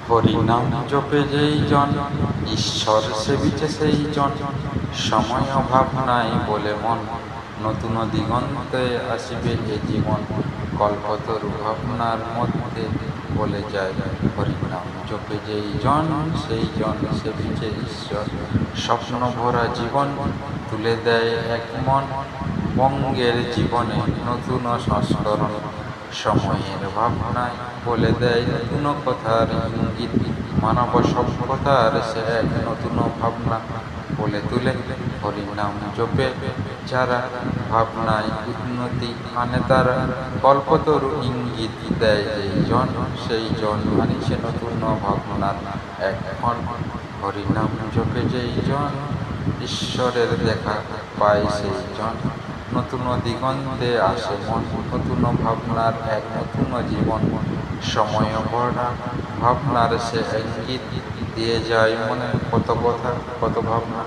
হরিনাম জপে যেই জন, ঈশ্বর সেবিছে সেই জন। সময় অভাব নাই বলে মন, নতুন দিগন্তে আসিবে এ জীবন। কল্পতরু ভাবনার মধ্যে বলে যায়, হরিনাম জপে যেই জন, সেই জন সেবিছে ঈশ্বর। স্বপ্ন ভরা জীবন তুলে দেয় এক মন, বঙ্গের জীবনে নতুন সংস্করণ। সময়ের ভাবনায় বলে দেয় নতুন কথার ইঙ্গিত, মানব সভ্যতার সে এক নতুন ভাবনা বলে তুলে। হরিনাম জপে যারা ভাবনায় উন্নতি আনে তারা, কল্পতরু ইঙ্গিত দেয় যেই জন, সেই জন আনিছে নতুন ভাবনার এক ক্ষণ। হরিনাম জপে যেই জন, ঈশ্বরের দেখা পায় সেই জন। নতুন দিগন্তে আসে মন, নতুন ভাবনার এক নতুন জীবন। সময় ভরা ভাবনার সে ইঙ্গিত দিয়ে যায় মনে, কত কথা কত ভাবনা।